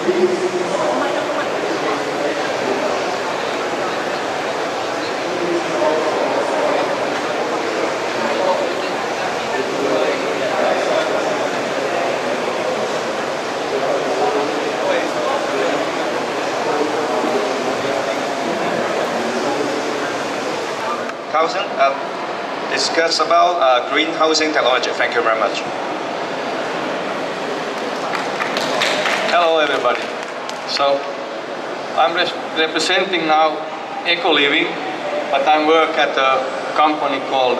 Housing, discuss about green housing technology. Thank you very much. Hello everybody. So I'm representing now Eco Living, but I work at a company called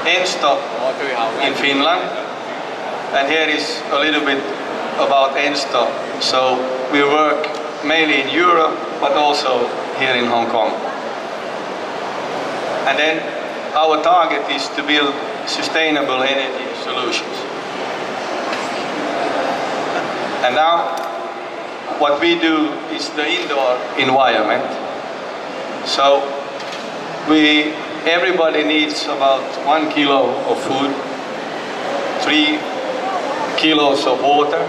Expo in Finland. And here is a little bit about Expo. So we work mainly in Europe, but also here in Hong Kong. And then our target is to build sustainable energy solutions. And now what we do is the indoor environment. So everybody needs about 1 kilo of food, 3 kilos of water,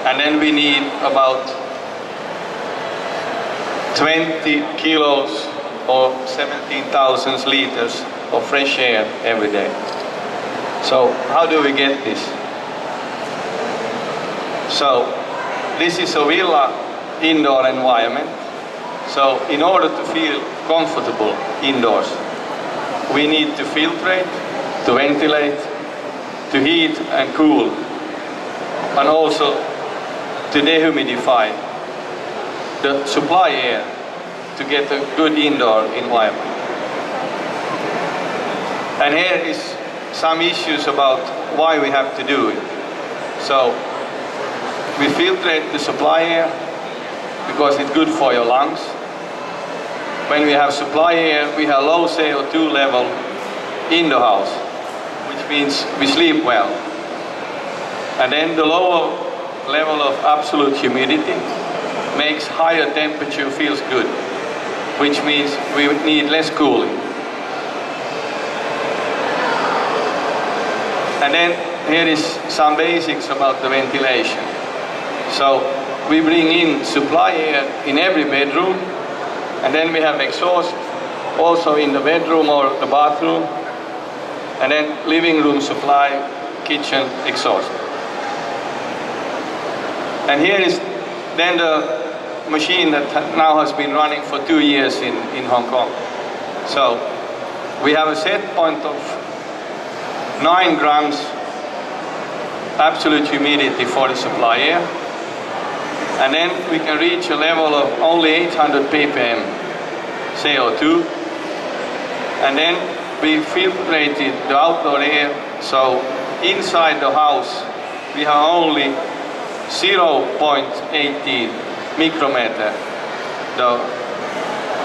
and then we need about 20 kilos or 17,000 liters of fresh air every day. So how do we get this? So this is a villa indoor environment. So in order to feel comfortable indoors, we need to filtrate, to ventilate, to heat and cool, and also to dehumidify the supply air to get a good indoor environment. And here is some issues about why we have to do it. So we filtrate the supply air because it's good for your lungs. When we have supply air, we have low CO2 level in the house, which means we sleep well. And then the lower level of absolute humidity makes higher temperature feels good, which means we need less cooling. And then here is some basics about the ventilation. So we bring in supply air in every bedroom, and then we have exhaust also in the bedroom or the bathroom, and then living room supply, kitchen exhaust. And here is then the machine that now has been running for 2 years in Hong Kong. So we have a set point of 9 grams absolute humidity for the supply air. And then we can reach a level of only 800 ppm CO2. And then we filtrated the outdoor air, so inside the house we have only 0.18 micrometer, the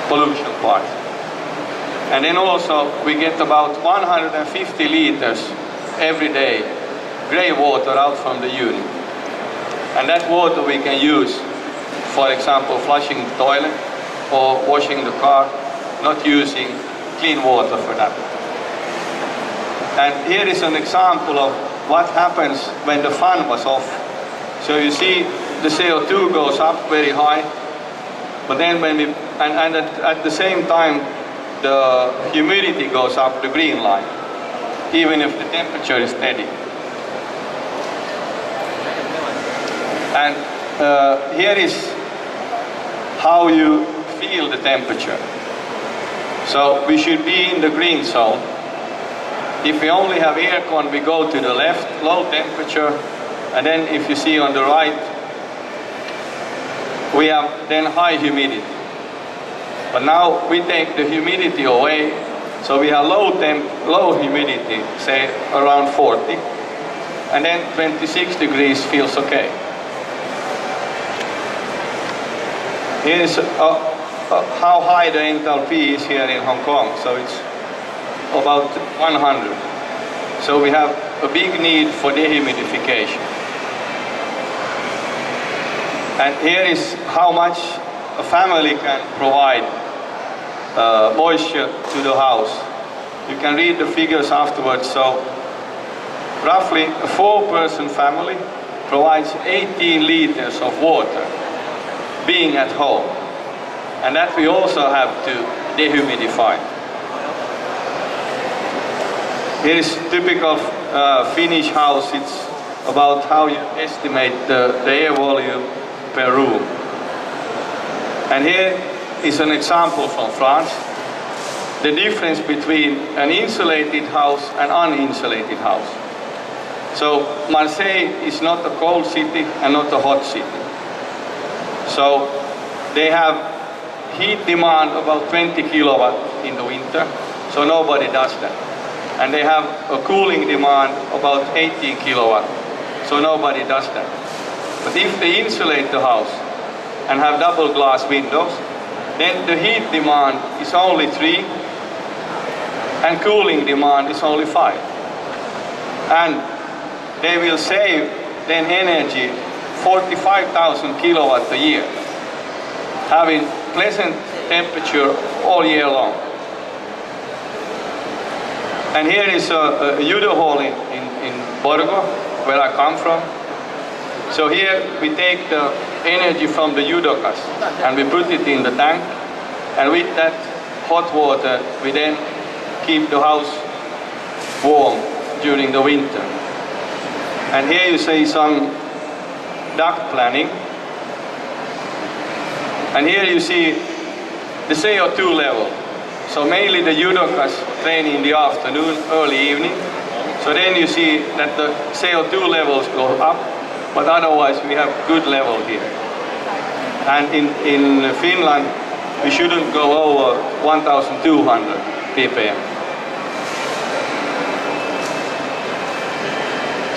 pollution part. And then also we get about 150 liters every day grey water out from the unit. And that water we can use, for example, flushing the toilet or washing the car, not using clean water for that. And here is an example of what happens when the fan was off. So you see the CO2 goes up very high, but then when we, and at the same time the humidity goes up, the green line, even if the temperature is steady. And here is how you feel the temperature. So we should be in the green zone. If we only have aircon, we go to the left, low temperature, and then if you see on the right, we have then high humidity. But now we take the humidity away, so we have low humidity, say around 40, and then 26 degrees feels okay. Here is how high the enthalpy is here in Hong Kong. So it's about 100. So we have a big need for dehumidification. And here is how much a family can provide moisture to the house. You can read the figures afterwards. So roughly a 4-person family provides 18 liters of water being at home. And that we also have to dehumidify. Here is typical Finnish house. It's about how you estimate the air volume per room. And here is an example from France. The difference between an insulated house and uninsulated house. So Marseille is not a cold city and not a hot city. So they have heat demand about 20 kilowatt in the winter, so nobody does that. And they have a cooling demand about 18 kilowatt, so nobody does that. But if they insulate the house and have double glass windows, then the heat demand is only 3 and cooling demand is only 5. And they will save then energy 45,000 kilowatts a year, having pleasant temperature all year long. And here is a judo hall in Borgo, where I come from. So here we take the energy from the judokas and we put it in the tank, and with that hot water we then keep the house warm during the winter. And here you see some duct planning. And here you see the CO2 level. So mainly the judokas train in the afternoon, early evening. So then you see that the CO2 levels go up, but otherwise we have good level here. And in Finland, we shouldn't go over 1,200 ppm.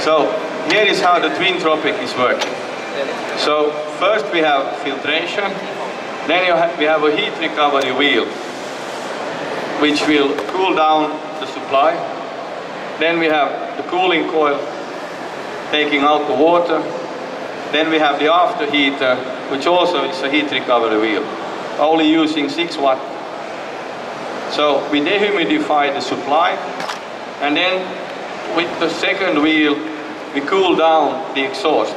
So here is how the twin tropic is working. So first we have filtration, then we have a heat recovery wheel, which will cool down the supply. Then we have the cooling coil taking out the water. Then we have the after heater, which also is a heat recovery wheel, only using 6 watt. So we dehumidify the supply, and then with the second wheel we cool down the exhaust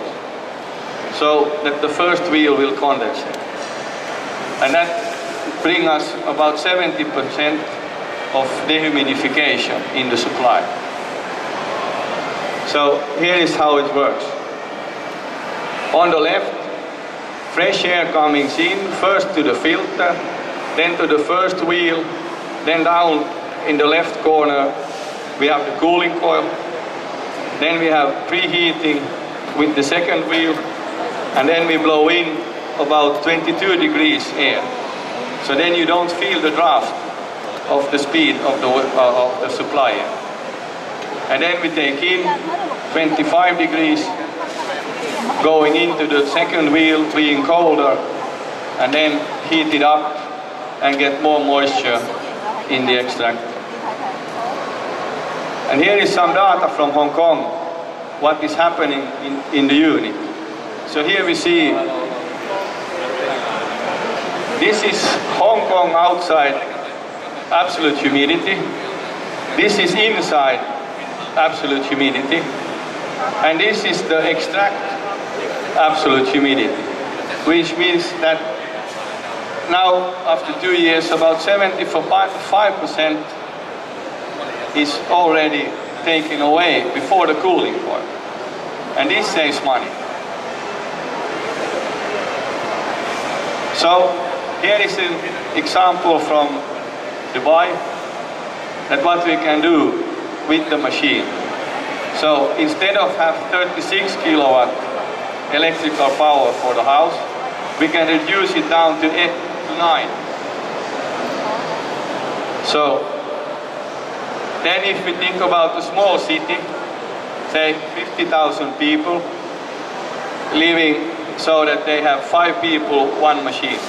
so that the first wheel will condensate. And that brings us about 70% of dehumidification in the supply. So here is how it works. On the left, fresh air coming in, first to the filter, then to the first wheel, then down in the left corner we have the cooling coil, then we have preheating with the second wheel, and then we blow in about 22 degrees air. So then you don't feel the draft of the speed of the supply air. And then we take in 25 degrees, going into the second wheel being colder, and then heat it up and get more moisture in the extract. And here is some data from Hong Kong, what is happening in the unit. So here we see, this is Hong Kong outside, absolute humidity. This is inside, absolute humidity. And this is the extract absolute humidity, which means that now, after 2 years, about 75% is already taken away before the cooling point. And this saves money. So here is an example from Dubai, that what we can do with the machine. So instead of have 36 kilowatt electrical power for the house, we can reduce it down to 9. So then if we think about a small city, say 50,000 people living so that they have 5 people, 1 machine.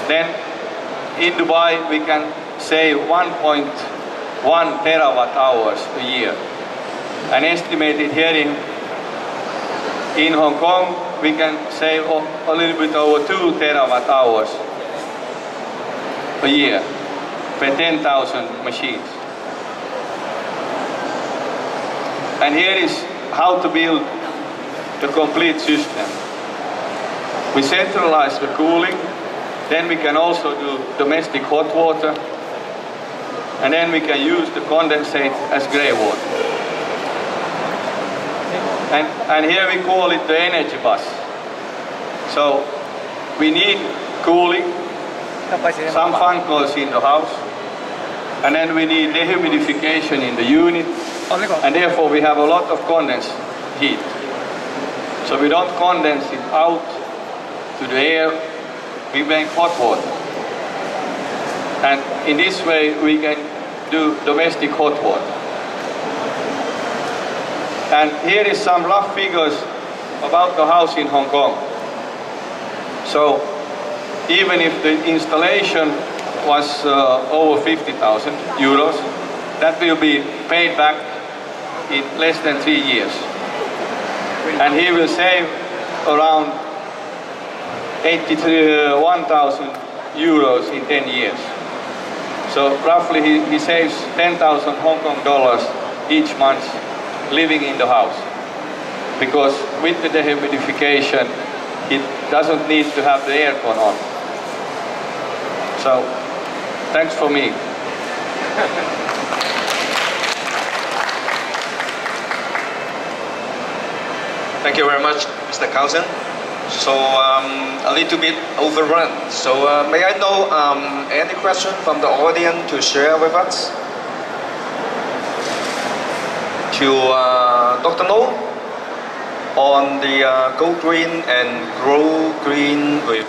Then in Dubai we can save 1.1 terawatt hours a year. And estimated here in Hong Kong we can save a little bit over 2 terawatt hours a year per 10,000 machines. And here is how to build the complete system. We centralize the cooling, then we can also do domestic hot water, and then we can use the condensate as grey water. And here we call it the energy bus. So we need cooling, some fan coils in the house, and then we need dehumidification in the unit, and therefore we have a lot of condensed heat. So we don't condense it out to the air, we make hot water. And in this way we can do domestic hot water. And here is some rough figures about the house in Hong Kong. So even if the installation was over 50,000 euros, that will be paid back in less than 3 years. And he will save around 81,000 euros in 10 years. So roughly he saves 10,000 Hong Kong dollars each month living in the house. Because with the dehumidification, it doesn't need to have the aircon on. So, thanks for me. Thank you very much, Mr. Carlson. So a little bit overrun. So may I know any question from the audience to share with us? To Dr. No on the Go Green and Grow Green with